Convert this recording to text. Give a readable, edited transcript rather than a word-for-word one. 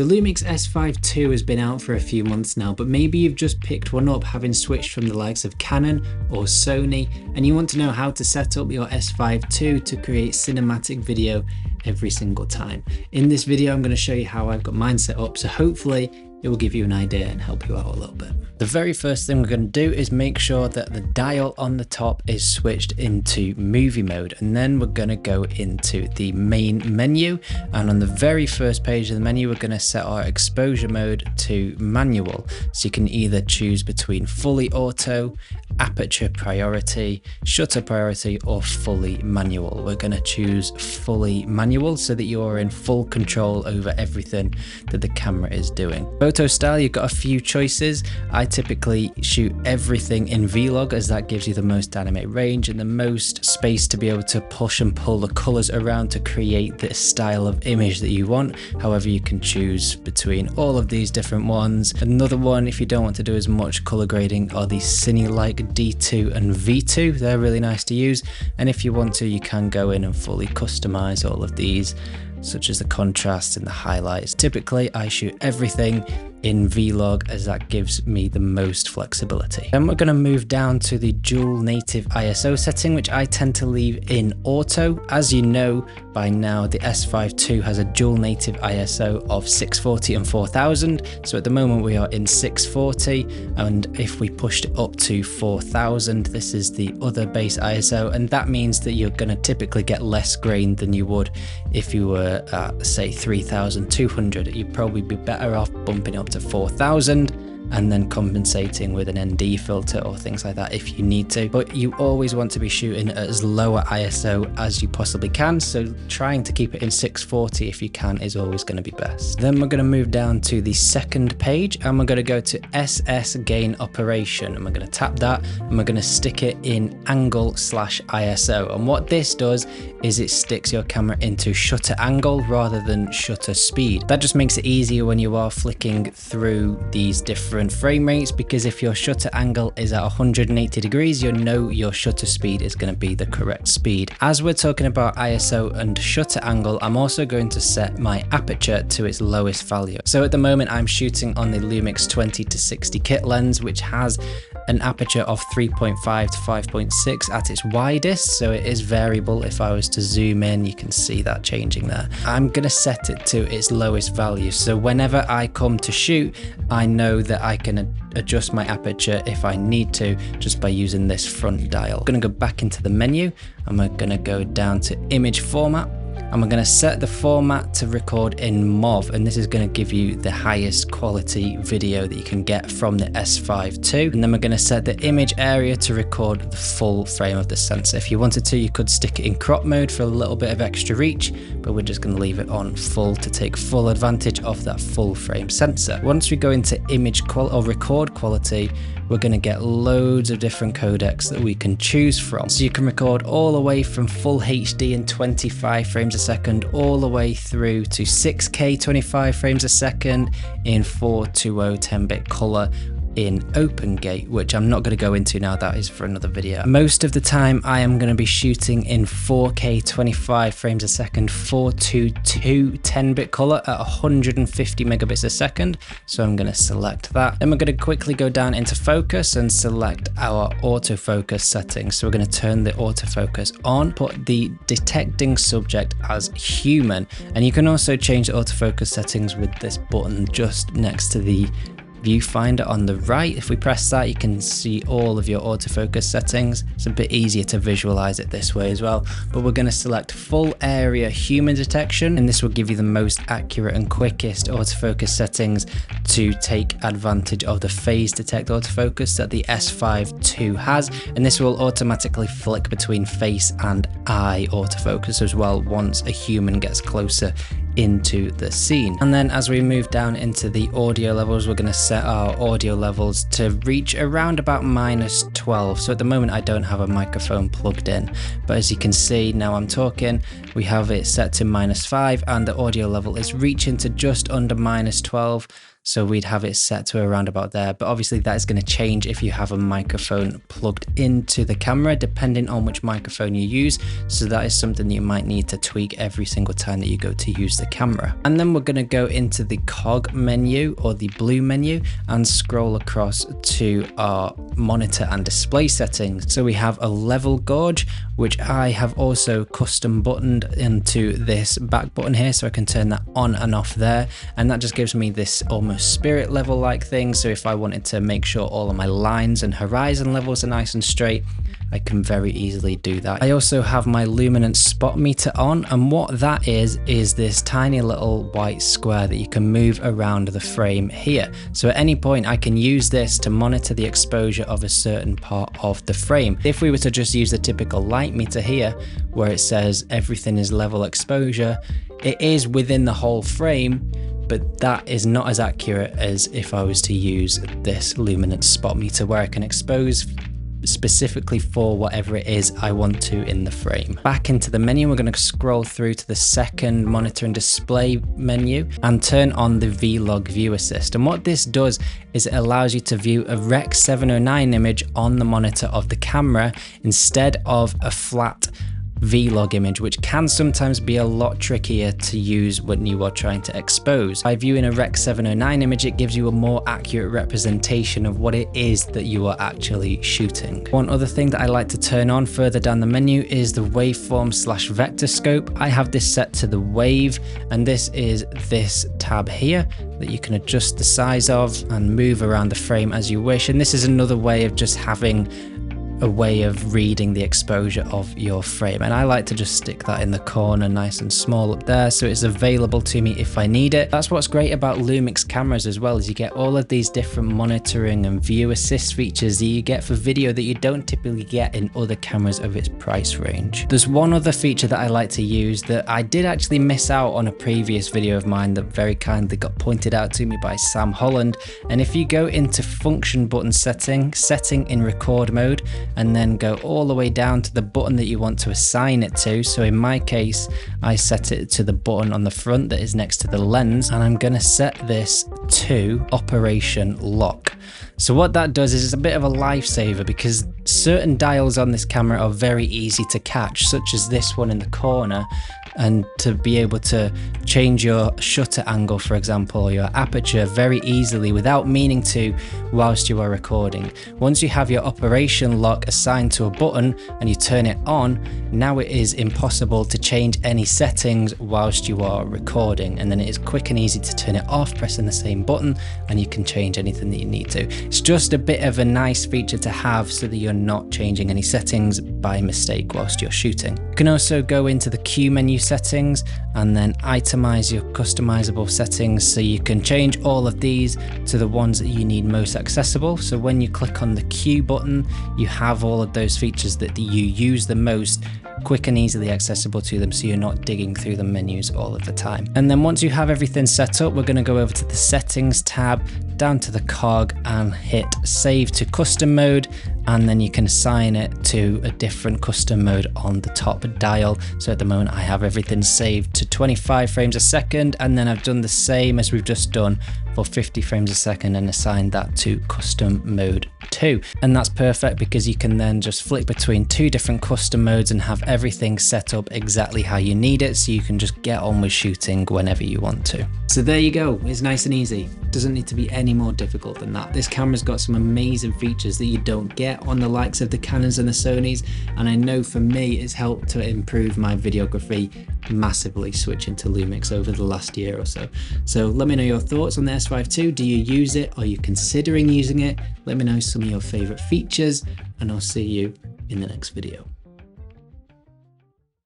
The Lumix S5ii has been out for a few months now, but maybe you've just picked one up having switched from the likes of Canon or Sony, and you want to know how to set up your S5ii to create cinematic video every single time. In this video, I'm going to show you how I've got mine set up, so hopefully it will give you an idea and help you out a little bit. The very first thing we're going to do is make sure that the dial on the top is switched into movie mode, and then we're going to go into the main menu, and on the very first page of the menu we're going to set our exposure mode to manual, so you can either choose between fully auto, aperture priority, shutter priority, or fully manual. We're going to choose fully manual so that you're in full control over everything that the camera is doing. Photo style, you've got a few choices. I typically shoot everything in Vlog, as that gives you the most dynamic range and the most space to be able to push and pull the colors around to create the style of image that you want. However, you can choose between all of these different ones. Another one, if you don't want to do as much color grading, are the Cine-like D2 and V2. They're really nice to use, and if you want to, you can go in and fully customize all of these, such as the contrast and the highlights. Typically I shoot everything in Vlog, as that gives me the most flexibility. Then we're going to move down to the dual native ISO setting, which I tend to leave in auto. As you know by now, the S5ii has a dual native ISO of 640 and 4000. So at the moment we are in 640, and if we pushed it up to 4000, this is the other base ISO, and that means that you're going to typically get less grain than you would if you were at, say, 3200. You'd probably be better off bumping up to 4000 and then compensating with an ND filter or things like that if you need to. But you always want to be shooting at as lower ISO as you possibly can, so trying to keep it in 640 if you can is always going to be best. Then we're going to move down to the second page, and we're going to go to SS gain operation, and we're going to tap that, and we're going to stick it in angle/ISO. And what this does is it sticks your camera into shutter angle rather than shutter speed. That just makes it easier when you are flicking through these different frame rates, because if your shutter angle is at 180 degrees, you know your shutter speed is going to be the correct speed. As we're talking about ISO and shutter angle, I'm also going to set my aperture to its lowest value. So at the moment I'm shooting on the Lumix 20-60 kit lens, which has an aperture of 3.5 to 5.6 at its widest, so it is variable. If I was to zoom in, you can see that changing there. I'm going to set it to its lowest value, so whenever I come to shoot, I know that I can adjust my aperture if I need to, just by using this front dial. I'm going to go back into the menu, and we're going to go down to image format, and we're going to set the format to record in MOV, and this is going to give you the highest quality video that you can get from the S5ii. And then we're going to set the image area to record the full frame of the sensor. If you wanted to, you could stick it in crop mode for a little bit of extra reach, but we're just going to leave it on full to take full advantage of that full frame sensor. Once we go into image or record quality, we're going to get loads of different codecs that we can choose from. So you can record all the way from full HD in 25 frames a second, all the way through to 6K 25 frames a second in 420 10-bit color in OpenGate, which I'm not going to go into now, that is for another video. Most of the time I am going to be shooting in 4K 25 frames a second, 422 10-bit color at 150 megabits a second, so I'm going to select that. Then we're going to quickly go down into focus and select our autofocus settings. So we're going to turn the autofocus on, put the detecting subject as human, and you can also change the autofocus settings with this button just next to the viewfinder on the right. If we press that, you can see all of your autofocus settings. It's a bit easier to visualize it this way as well. But we're going to select full area human detection, and this will give you the most accurate and quickest autofocus settings to take advantage of the phase detect autofocus that the S5ii has, and this will automatically flick between face and eye autofocus as well once a human gets closer into the scene. And then as we move down into the audio levels, we're going to set our audio levels to reach around about -12. So at the moment I don't have a microphone plugged in, but as you can see now I'm talking, we have it set to -5, and the audio level is reaching to just under -12. So we'd have it set to around about there, but obviously that is going to change if you have a microphone plugged into the camera, depending on which microphone you use. So that is something that you might need to tweak every single time that you go to use the camera. And then we're going to go into the cog menu, or the blue menu, and scroll across to our monitor and display settings. So we have a level gauge, which I have also custom buttoned into this back button here, so I can turn that on and off there, and that just gives me this almost spirit level like thing. So if I wanted to make sure all of my lines and horizon levels are nice and straight, I can very easily do that. I also have my luminance spot meter on, and what that is this tiny little white square that you can move around the frame here. So at any point I can use this to monitor the exposure of a certain part of the frame. If we were to just use the typical light meter here, where it says everything is level exposure, it is within the whole frame, but that is not as accurate as if I was to use this luminance spot meter, where I can expose specifically for whatever it is I want to in the frame. Back into the menu, we're going to scroll through to the second monitor and display menu and turn on the Vlog View Assist. And what this does is it allows you to view a Rec 709 image on the monitor of the camera instead of a flat Vlog image, which can sometimes be a lot trickier to use when you are trying to expose. By viewing a Rec 709 image, it gives you a more accurate representation of what it is that you are actually shooting. One other thing that I like to turn on further down the menu is the waveform / vector scope. I have this set to the wave, and this is this tab here that you can adjust the size of and move around the frame as you wish. And this is another way of just having a way of reading the exposure of your frame, and I like to just stick that in the corner nice and small up there so it's available to me if I need it. That's what's great about Lumix cameras as well, is you get all of these different monitoring and view assist features that you get for video that you don't typically get in other cameras of its price range. There's one other feature that I like to use that I did actually miss out on a previous video of mine that very kindly got pointed out to me by Sam Holland, and if you go into function button setting in record mode, and then go all the way down to the button that you want to assign it to. So in my case, I set it to the button on the front that is next to the lens, and I'm going to set this to Operation Lock. So what that does is it's a bit of a lifesaver, because certain dials on this camera are very easy to catch, such as this one in the corner, and to be able to change your shutter angle, for example, or your aperture very easily without meaning to whilst you are recording. Once you have your operation lock assigned to a button and you turn it on, now it is impossible to change any settings whilst you are recording, and then it is quick and easy to turn it off pressing the same button, and you can change anything that you need to. It's just a bit of a nice feature to have so that you're not changing any settings by mistake whilst you're shooting. You can also go into the Q menu settings and then itemize your customizable settings, so you can change all of these to the ones that you need most accessible. So when you click on the Q button, you have all of those features that you use the most quick and easily accessible to them, so you're not digging through the menus all of the time. And then once you have everything set up, we're going to go over to the settings tab, down to the cog, and hit save to custom mode, and then you can assign it to a different custom mode on the top dial. So at the moment I have everything saved to 25 frames a second, and then I've done the same as we've just done for 50 frames a second and assigned that to custom mode 2. And that's perfect, because you can then just flick between two different custom modes and have everything set up exactly how you need it, so you can just get on with shooting whenever you want to. So there you go, it's nice and easy. Doesn't need to be any more difficult than that. This camera's got some amazing features that you don't get on the likes of the Canons and the Sonys, and I know for me it's helped to improve my videography massively switching to Lumix over the last year or so. So let me know your thoughts on the S5 II. Do you use it? Are you considering using it? Let me know some of your favorite features, and I'll see you in the next video.